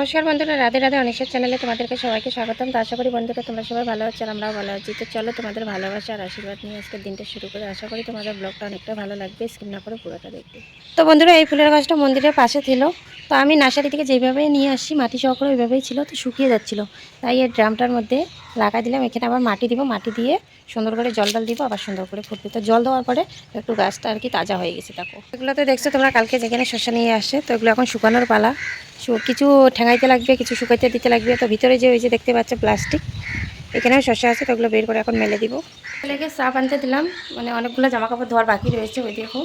নমস্কার বন্ধুরা, রাধে রাধে অনিশের চ্যানেলে তোমাদেরকে সবাইকে স্বাগতম। তো আশা করি বন্ধুরা তোমরা সবাই ভালো আছো আর আমরাও ভালো আছি। তো চলো তোমাদের ভালোবাসা আর আশীর্বাদ নিয়ে আজকের দিনটা শুরু করে। আশা করি তোমাদের ব্লগটা অনেকটা ভালো লাগবে, স্কিপ না করে পুরোটা দেখবে। তো বন্ধুরা, এই ফুলের গাছটা মন্দিরের পাশে ছিল। তো আমি নার্সারি থেকে যেভাবে নিয়ে আসি মাটি সহ করে ওইভাবেই ছিল, তো শুকিয়ে যাচ্ছিলো। তাই এই ড্রামটার মধ্যে লাগাই দিলাম। এখানে আবার মাটি দিব, মাটি দিয়ে সুন্দর করে জল দিব, আবার সুন্দর করে ফুটবে। তো জল দেওয়ার পরে একটু গাছটা আর কি তাজা হয়ে গেছে। দেখো এগুলোতে দেখছো তোমরা কালকে যেখানে শসা নিয়ে আসে, তো এগুলো এখন শুকানোর পালা। কিছু ঠেঙাইতে লাগবে, কিছু শুকাইতে দিতে লাগবে। তো ভিতরে যে ওই যে দেখতে পাচ্ছ প্লাস্টিক, এখানেও শসা আছে, তো ওগুলো বের করে এখন মেলে দিব। লেগে সাপ আনতে দিলাম, মানে অনেকগুলো জামা কাপড় ধোয়ার বাকি রয়েছে। ওই দেখো,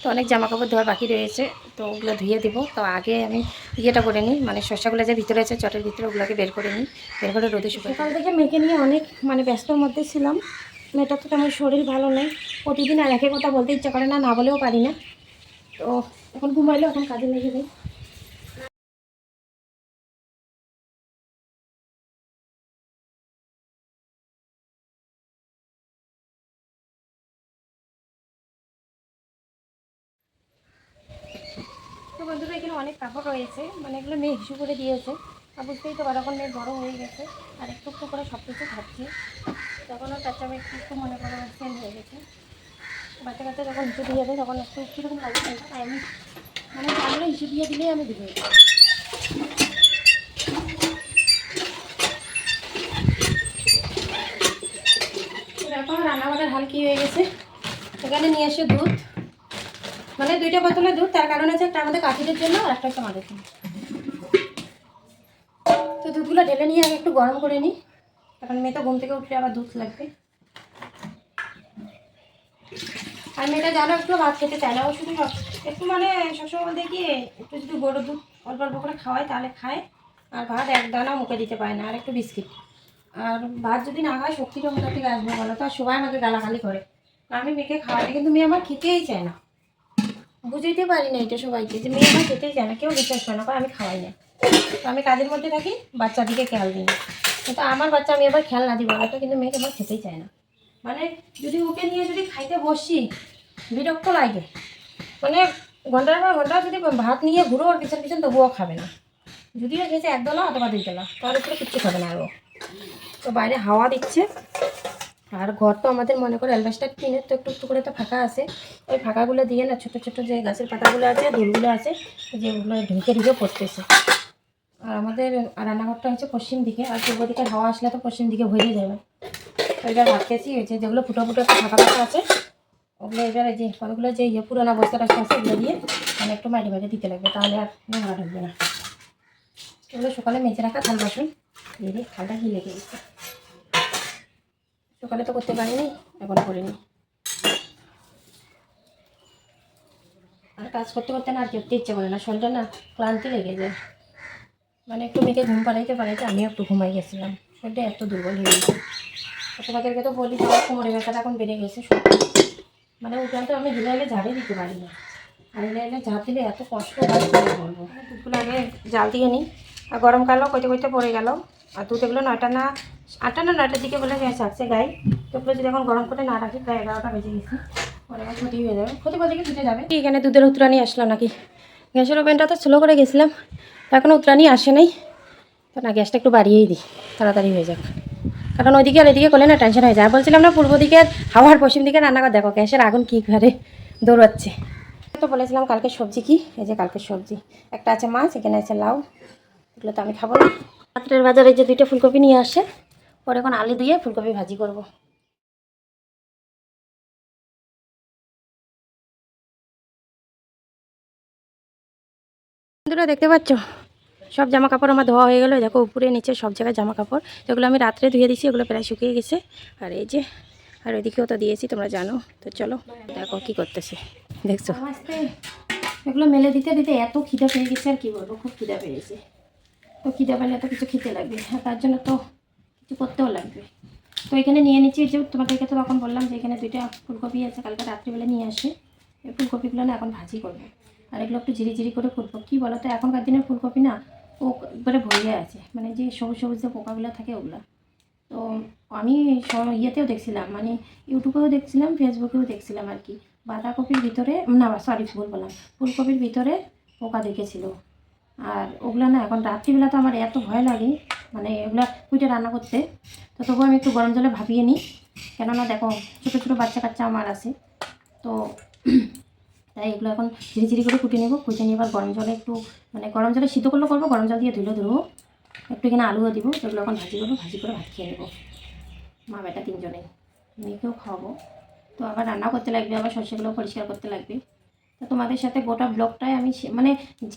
তো অনেক জামা কাপড় ধোয়ার বাকি রয়েছে, তো ওগুলো ধুয়ে দিব। তো আগে আমি ইয়েটা করে নিই, মানে শসাগুলো যে ভিতরে আছে চটের ভিতরে, ওগুলোকে বের করে নিই, বের করে রোদে শুকাই। সকাল থেকে মেয়েকে নিয়ে অনেক ব্যস্তর মধ্যে ছিলাম। মেয়েটার তো তেমন শরীর ভালো নেই, প্রতিদিন আর একে কথা বলতে ইচ্ছা করে না, না বলেও পারি না। তো এখন ঘুমাইলো, এখন কাজে লেগে যাই। তো বন্ধুরা, এখানে অনেক কাপড় রয়েছে, মানে এগুলো মেয়ে হিসু করে দিয়েছে। আর বুঝতেই তো এখন মেয়ে বড়ো হয়ে গেছে, আর একটু একটু করে সব কিছু খাচ্ছি। তখনও তার আমি একটু একটু মনে করো চেঞ্জ হয়ে গেছে। বাচ্চা কাচ্চা যখন হিসু দিয়ে দেয় তখন একটু কীরকম লাগে, তাই আমি মানে আমরা হিসু দিয়ে দিলেই আমি দিই। এখন রান্নাবাড়ার হাল কী হয়ে গেছে, এখানে নিয়ে এসে দুধ, মানে 2টা বোতলে দুধ। তার কারণ আছে একটা আমাদের কাঠিদের জন্য আর একটা হচ্ছে আমাদের জন্য। তো দুধগুলো ঢেলে নিয়ে আমি একটু গরম করে নিই, এখন মেয়ে তো ঘুম থেকে উঠলে আবার দুধ লাগবে। আর মেয়েটা জানো একটু ভাত খেতে চায় না, ও শুধু একটু মানে সবসময় বলতে কি একটু যদি গরুর দুধ অল্প অল্প করে খাওয়াই তাহলে খায়, আর ভাত এক দানা মুখে দিতে পারে না, আর একটু বিস্কিট। আর ভাত যদি না খায় শক্তিটা কোথা থেকে আসবে বলো তো, আর সবাই আমাকে গালাগালি করে। আমি মেয়েকে খাওয়াই, কিন্তু মেয়ে আমার খেতেই চায় না। বুঝাইতে পারি না এটা সবাইকে যে মেয়ে আমার খেতেই চায় না, কেউ বিশ্বাস করে না, আমি খাওয়াই না। তো আমি কাজের মধ্যে থাকি, বাচ্চার দিকে খেয়াল দিই না। কিন্তু আমার বাচ্চা আমি এবার খেয়াল না দিই বলো তো, কিন্তু মেয়েকে আমার খেতেই চায় না। মানে যদি ওকে নিয়ে যদি খাইতে বসি বিরক্ত লাগে, মানে ঘন্টার পর ঘন্টা যদি ভাত নিয়ে ঘুরো ওর পিছন পিছন, তবুও খাবে না। যদিও খেয়েছে 1 তলা অথবা 2 তলা, তার উপরে কিচ্ছু খাবে না আরও। তো বাইরে হাওয়া দিচ্ছে, আর ঘর তো আমাদের মনে করে অ্যালবাস্টার টিনের, তো একটু একটু করে তো ফাঁকা আছে। ওই ফাঁকাগুলো দিয়ে না ছোটো ছোটো যে গাছের পাতাগুলো আছে, ধুলগুলো আছে, যেগুলো ঢুকে ঢুকে পড়তেছে। আর আমাদের রান্নাঘরটা হচ্ছে পশ্চিম দিকে, আর পূর্ব দিকের হাওয়া আসলে তো পশ্চিম দিকে ভরে যাবে। এবার ভাবতেছি হয়েছে যেগুলো ফুটো ফুটো একটা ফাঁকা ফাঁকা আছে, ওগুলো এবার এই যে কতগুলো যে পুরোনো বস্তাটা আছে ওগুলো দিয়ে মানে একটু মাটি মাটি দিতে লাগবে, তাহলে আর নোংরা ঢুকবে না। এগুলো সকালে মেজে রাখা থাল বাসন দিয়ে থালটা কি লেগে গেছে, সকালে তো করতে পারিনি, এখন করিনি। আর কাজ করতে করতে না আর করতে ইচ্ছে করে না, শরীরটা না ক্লান্তি লেগে যায়। মানে একটু মেয়েকে ঘুম পাড়াইতে পারাইতে আমিও একটু ঘুমাই গেছিলাম, শরীরটা এত দুর্বল হয়ে গেছে। তোমাদেরকে তো বলি তোমার কোমরে ব্যথাটা এখন বেড়ে গেছে, মানে উঠান তো আমি হিলে হিলে ঝাড়ে দিতে পারি না, আর হিলে হিলে ঝাড় দিলে এত কষ্ট হয় কি বলবো। দুধগুলো আগে জাল দিয়ে নিই, আর গরমকালও কইতে কইতে পড়ে গেল। আর দুধ এগুলো 9টা না 8টা না 9টার দিকে বলে ছাড়ছে গাই, তো ওগুলো যদি এখন গরম করে না রাখি প্রায় 11টা বেজে গেছে, পরে আমার ক্ষতি হয়ে যাবে, ক্ষতি বলতে কি ছুটে যাবে। এখানে দুধের উতরানি আসলো নাকি, গ্যাসের ওভেনটা তো স্লো করে গেছিলাম, এখনও উতরানি আসে নাই। তো না গ্যাসটা একটু বাড়িয়েই দিই, তাড়াতাড়ি হয়ে যাক, কারণ ওইদিকে আর এদিকে করলে না টেনশন হয়ে যায়। বলছিলাম না পূর্ব দিকের হাওয়ার পশ্চিম দিকে রান্নাঘর, দেখো গ্যাসের আগুন কী ঘরে দৌড়াচ্ছে। তো বলেছিলাম কালকে সবজি কি, এই যে কালকে সবজি একটা আছে মাছ, এখানে আছে লাউ, এগুলো তো আমি খাবো না। রাত্রের বাজারে যে 2টা ফুলকপি নিয়ে আসে, পরে এখন আলু দিয়ে ফুলকপি ভাজি করব। বন্ধুরা দেখতে পাচ্ছ সব জামা কাপড় আমার ধোয়া হয়ে গেলো, দেখো উপরে নিচে সব জায়গায় জামা কাপড়, এগুলো আমি রাত্রে ধুয়ে দিয়েছি, এগুলো প্রায় শুকিয়ে গেছে। আর এই যে আর ওইদিকেও তো দিয়েছি, তোমরা জানো। তো চলো দেখো কি করতেছে, দেখছো এগুলো মেলে দিতে দিতে এত খিদা পেয়ে গেছে, আর কি বলবো, খুব খিদা পেয়েছে। তো খিদা পেলে এত কিছু খেতে লাগবে, আর তার জন্য তো কিছু করতেও লাগবে। তো এখানে নিয়ে নিচ্ছি, যে তোমাদেরকে তো তখন বললাম যে এখানে 2টা ফুলকপি আছে, কালকে রাত্রিবেলা নিয়ে আসে। এই ফুলকপিগুলো না এখন ভাজি করবো, আর এগুলো একটু জিরি জিরি করে ফুলবো। কী বলো তো, এখনকার দিনের ফুলকপি না ও একবারে ভরে আছে, মানে যে সবুজ সবুজ যে পোকাগুলো থাকে ওগুলো। তো আমি ইয়েতেও দেখছিলাম, মানে ইউটিউবেও দেখছিলাম, ফেসবুকেও দেখছিলাম আর কি, বাঁধাকপির ভিতরে না সরি ভুল বললাম, ফুলকপির ভিতরে পোকা দেখেছিল। আর ওগুলো না এখন রাত্রিবেলা তো আমার এত ভয় লাগে, মানে ওগুলো কুইটে রান্না করতে। তো তবুও আমি একটু গরম জলে ভাপিয়ে নিই, কেননা দেখো ছোটো ছোটো বাচ্চা কাচ্চা আমার আছে। তো তাই এগুলো এখন ঝিরি ঝিরি করে কুটে নেবো, কুটে নিয়ে এবার গরম জলে একটু, মানে গরম জলে সিদ্ধ করলেও করবো, গরম জল দিয়ে ধুবো, একটু এখানে আলুও দিব, সেগুলো এখন ভাজি করবো, ভাজি করে ভাত খেয়ে নেবো মা বেটা তিনজনে, মেয়েকেও খাওয়াবো। তো আবার রান্না করতে লাগবে, আবার সর্ষেগুলো পরিষ্কার করতে লাগবে। তো তোমাদের সাথে গোটা ব্লগটাই আমি মানে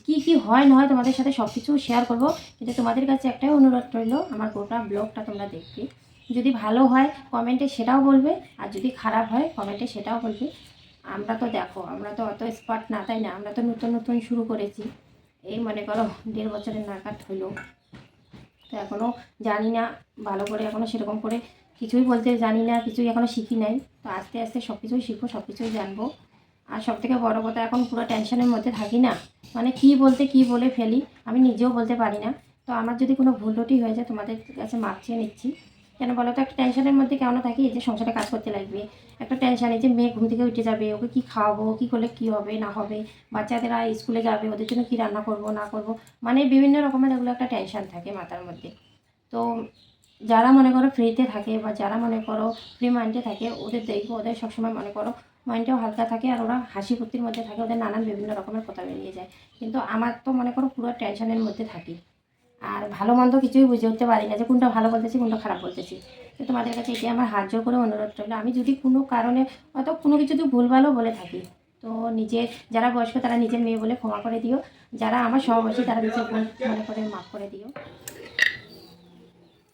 কি কি হয় না হয় তোমাদের সাথে সব কিছু শেয়ার করবো। কিন্তু তোমাদের কাছে একটাই অনুরোধ রইল, আমার গোটা ব্লগটা তোমরা দেখবে, যদি ভালো হয় কমেন্টে সেটাও বলবে, আর যদি খারাপ হয় কমেন্টে সেটাও বলবে। আমরা তো দেখো, আমরা তো অত স্পার্ট না, তাই না? আমরা তো নতুন নতুন শুরু করেছি, এই মনে করো 1.5 বছরের নাগাদ হইলো। তো এখনও জানি না ভালো করে, এখনও সেরকম করে কিছুই বলতে জানি না, কিছুই এখনও শিখি নাই। তো আস্তে আস্তে সব কিছুই শিখবো, সব কিছুই জানবো। আর সবথেকে বড় কথা, এখন পুরো টেনশনের মধ্যে থাকি না, মানে কি বলতে কি বলে ফেলি আমি নিজেও বলতে পারি না। তো আমার যদি কোনো ভুল ত্রুটি হয়ে যায় তোমাদের কাছে মাপ চেয়ে নিচ্ছি। কেন বলো তো, একটা টেনশনের মধ্যে কেন থাকি, এই যে সংসারে কাজ করতে লাগবে, একটা টেনশন, এই যে মেয়ে ঘুম থেকে উঠে যাবে, ওকে কি খাওয়াবো, কি করলে কি হবে না হবে, বাচ্চাদেরা স্কুলে যাবে, ওদের জন্য কি রান্না করব না করব, মানে বিভিন্ন রকমের এগুলো একটা টেনশন থাকে মাথার মধ্যে। তো যারা মনে করো ফ্রিতে থাকে বা যারা মনে করো ফ্রি মাইন্ডে থাকে, ওদের দেখবো ওদের সবসময় মনে করো মাইন্ডটাও হালকা থাকে, আর ওরা হাসি ফুর্তির মধ্যে থাকে, ওদের নানান বিভিন্ন রকমের কথা বেরিয়ে যায়। কিন্তু আমার তো মনে করো পুরো টেনশনের মধ্যে থাকি, আর ভালো মন্দ কিছুই বুঝে উঠতে পারি না যে কোনটা ভালো বলতেছি কোনটা খারাপ বলতেছি। তো তোমাদের কাছে এটি আমার হাত জোর করে অনুরোধ রইল, আমি যদি কোনো কারণে হয়তো কোনো কিছু যদি ভুলভালও বলে থাকি, তো নিজে যারা বয়স্ক তারা নিজের মেয়ে বলে ক্ষমা করে দিও, যারা আমার সমবয়সী তারা নিজের বোন মনে করে মাফ করে দিও।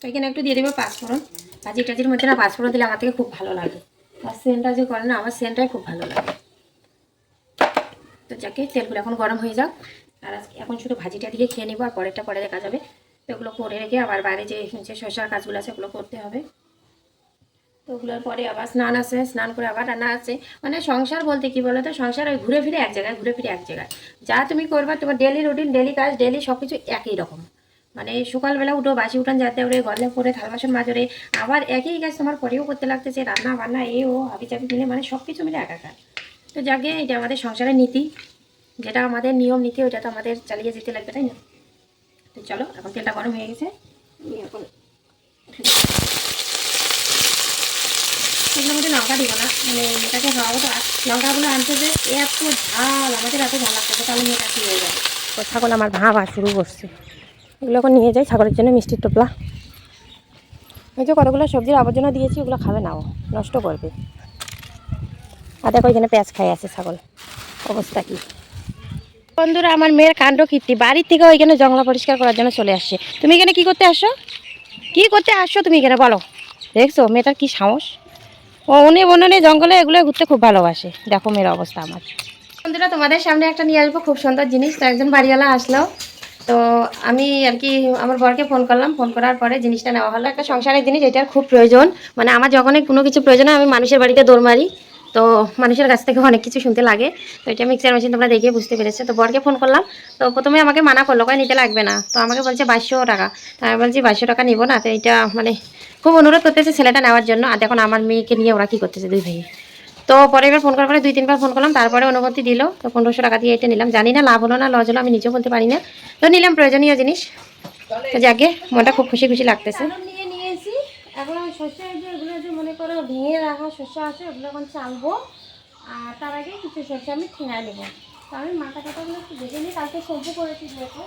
তো এখানে একটু দিয়ে দেবো পাঁচফোড়ন, ভাজি টাজির মধ্যে না পাঁচফোড়ন দিলে আমার থেকে খুব ভালো লাগে, আর সেন্টটা যে করে না, আমার সেন্টটাই খুব ভালো লাগে। তো যাকে তেলগুলো এখন গরম হয়ে যাক, আর এখন শুধু ভাজিটা দিয়ে খেয়ে নেবো, আর পরেরটা পরে দেখা যাবে। তো ওগুলো করে রেখে আবার বাইরে যে শসার কাজগুলো আছে ওগুলো করতে হবে। তো ওগুলোর পরে আবার স্নান আছে, স্নান করে আবার রান্না আছে। মানে সংসার বলতে কি বলো তো, সংসার ওই ঘুরে ফিরে এক জায়গায়, ঘুরে ফিরে এক জায়গায় যা তুমি করবা, তোমার ডেলি রুটিন, ডেলি কাজ, ডেলি সব কিছু একই রকম। মানে সকালবেলা উঠো, বাসি উঠান যাতে ওরে, গলে পরে থাল বাসন মাজরে, আবার একই কাজ তোমার পরেও করতে লাগতেছে, রান্না বান্না এ ও হাবি চাবি মিলে, মানে সব কিছু মিলে একাকার। তো যাকে এটা আমাদের সংসারের নীতি, যেটা আমাদের নিয়ম নীতি, ওইটা তো আমাদের চালিয়ে যেতে লাগবে, তাই না? তো চলো, এখন তেলটা গরম হয়ে গেছে, এখন এগুলোর মধ্যে লঙ্কা দিব না, মানে মেয়েটাকে খাওয়াবো তো। লঙ্কাগুলো আনতে যে এত ঝাল, আমাদের এত ঝাল লাগতেছে, তাহলে মেয়েটা কি হয়ে যাবে। তো ছাগল আমার ভাবা শুরু করছে, এগুলো এখন নিয়ে যাই ছাগলের জন্য মিষ্টির টোপলা। এই যে কতগুলো সবজির আবর্জনা দিয়েছি, ওগুলো খাবে না, ও নষ্ট করবে। আর দেখো এখানে পেঁয়াজ খাই আছে ছাগল, অবস্থা কি। বন্ধুরা, আমার মেয়ের কাণ্ড কীর্তি, বাড়ির থেকে ওইখানে জঙ্গল পরিষ্কার করার জন্য চলে আসছে। তুমি এখানে কি করতে আসছো, কি করতে আসছো তুমি এখানে বলো? দেখছো মেয়েটার কি সাহস, ও উনি বনানে জঙ্গলে এগুলো ঘুরতে খুব ভালোবাসে। দেখো মেয়ের অবস্থা আমার। বন্ধুরা, তোমাদের সামনে একটা নিয়ে আসবো খুব সুন্দর জিনিস। তো একজন বাড়িওয়ালা আসলো, তো আমি আর কি আমার বরকে ফোন করলাম, ফোন করার পরে জিনিসটা নেওয়া হলো। একটা সংসারের জিনিস, এটার খুব প্রয়োজন, মানে আমার যখনই কোনো কিছু প্রয়োজন হয় আমি মানুষের বাড়িতে দৌড় মারি, তো মানুষের কাছ থেকে অনেক কিছু শুনতে লাগে। তো এটা মিক্সার মেশিন, তোমরা দেখে বুঝতে পেরেছো। তো বরকে ফোন করলাম, তো প্রথমে আমাকে মানা করলো, কয় নিতে লাগবে না। তো আমাকে বলছে 2200 টাকা। তো আমি বলছি 2200 টাকা নিবো না। তো এটা মানে খুব অনুরোধ করতেছে ছেলেটা নেওয়ার জন্য। আর দেখুন আমার মেয়েকে নিয়ে ওরা কী করতেছে দুই ভাই। তো পরে এবার ফোন করার পরে 2-3 বার ফোন করলাম, তারপরে অনুমতি দিল। তো 1500 টাকা দিয়ে এটা নিলাম, জানি না লাভ হলো না লস হলো, আমি নিজেও বলতে পারি না। তো নিলাম প্রয়োজনীয় জিনিস, তো যাকে মনটা খুব খুশি খুশি লাগতেছে। নিয়ে নিয়েছি, এখন শস্য এগুলো যে মনে করো ভেঙে রাখা শস্য আছে, ওগুলো এখন চালবো। আর তার আগে কিছু শস্য আমি ঠেঙায় নেবো। তো আমি মাথা কাটাগুলো একটু দেখে নিই, কালকে সহ্য করেছি দেখো।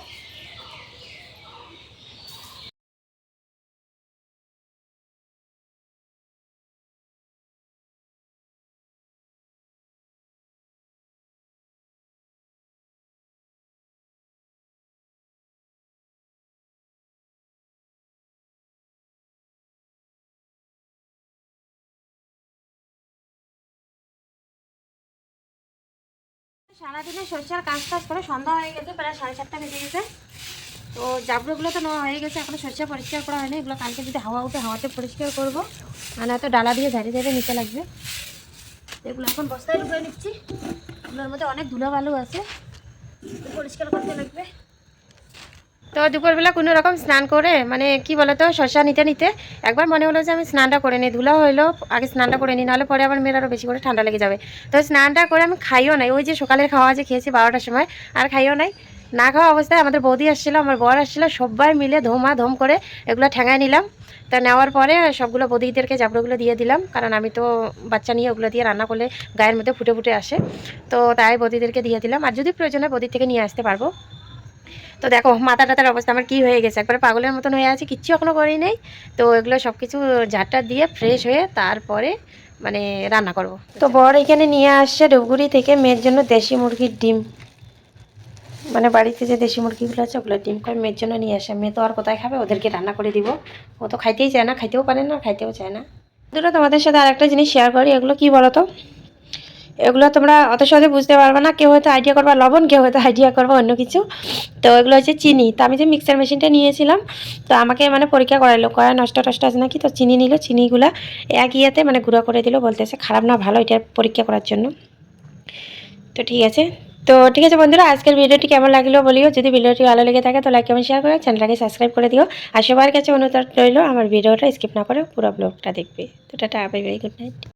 সারাদিনে সরষার কাজ টাজ করে সন্ধ্যা হয়ে গেছে, প্রায় 7:30 বেজে গেছে। তো জাবড়োগুলো তো নেওয়া হয়ে গেছে, এখনো সরষা পরিষ্কার করা হয়নি। এগুলো কালকে যদি হাওয়া উঠে হাওয়াতে পরিষ্কার করবো, আর নয়তো ডালা দিয়ে ঝাড়ি ঝাড়ি নিতে লাগবে। এগুলো এখন বস্তায় ঢুকে নিচ্ছি, এগুলোর মধ্যে অনেক ধুলো বালু আছে, পরিষ্কার করতে লাগবে। তো দুপুরবেলা কোনো রকম স্নান করে, মানে কি বলতো শসা নিতে নিতে একবার মনে হলো যে আমি স্নানটা করে নিই, ধুলো হইলো আগে স্নানটা করে নিই, নাহলে পরে আবার মেয়ের আরও বেশি করে ঠান্ডা লেগে যাবে। তো স্নানটা করে আমি খাইও নাই, ওই যে সকালের খাওয়া যে খেয়েছি 12টার সময়, আর খাইও নাই। না খাওয়া অবস্থায় আমাদের বৌদি আসছিলো, আমার বর আসছিলো, সবাই মিলে ধুম করে এগুলো ঠেঙায় নিলাম। তা নেওয়ার পরে সবগুলো বৌদিদেরকে জাবড়াগুলো দিয়ে দিলাম, কারণ আমি তো বাচ্চা নিয়ে ওগুলো দিয়ে রান্না করলে গায়ের মধ্যে ফুটে আসে, তো তাই বৌদিদেরকে দিয়ে দিলাম। আর যদি প্রয়োজন হয় বৌদির থেকে নিয়ে আসতে পারবো। তো দেখো মাথা টাতার অবস্থা আমার কী হয়ে গেছে, একবারে পাগলের মতন হয়ে আছে, কিচ্ছু এখনও করি নেই। তো এগুলো সব কিছু ঝাঁটটা দিয়ে ফ্রেশ হয়ে তারপরে মানে রান্না করব। তো বর এখানে নিয়ে আসছে ধূপগুড়ি থেকে মেয়ের জন্য দেশি মুরগির ডিম, মানে বাড়িতে যে দেশি মুরগিগুলো আছে ওগুলো ডিম করে মেয়ের জন্য নিয়ে আসে। মেয়ে তো আর কোথায় খাবে, ওদেরকে রান্না করে দিব। ও তো খাইতেই চায় না, খাইতেও পারে না, খাইতেও চায় না। দুটো তোমাদের সাথে আরেকটা জিনিস শেয়ার করি, এগুলো কি বলো তো, এগুলো তোমরা অত সহজে বুঝতে পারবে না, কেউ হয়তো আইডিয়া করবা লবণ, কেউ হয়তো আইডিয়া করবা অন্য কিছু। তো এগুলো হচ্ছে চিনি। তো আমি যে মিক্সার মেশিনটা নিয়েছিলাম, তো আমাকে মানে পরীক্ষা করাইলো, কড়াই নষ্ট আছে নাকি, তো চিনি নিল, চিনিগুলো এক ইয়েতে মানে গুঁড়া করে দিল, বলতেছে খারাপ না ভালো, এটা পরীক্ষা করার জন্য। তো ঠিক আছে, ঠিক আছে বন্ধুরা, আজকের ভিডিওটি কেমন লাগলো বলিও। যদি ভিডিওটি ভালো লেগে থাকে তো লাইক কমেন্ট শেয়ার করে চ্যানেলটাকে সাবস্ক্রাইব করে দিও। আর সবার কাছে অনুরোধ রইল আমার ভিডিওটা স্কিপ না করে পুরো ব্লগটা দেখবে। তো tata, bye bye, good night.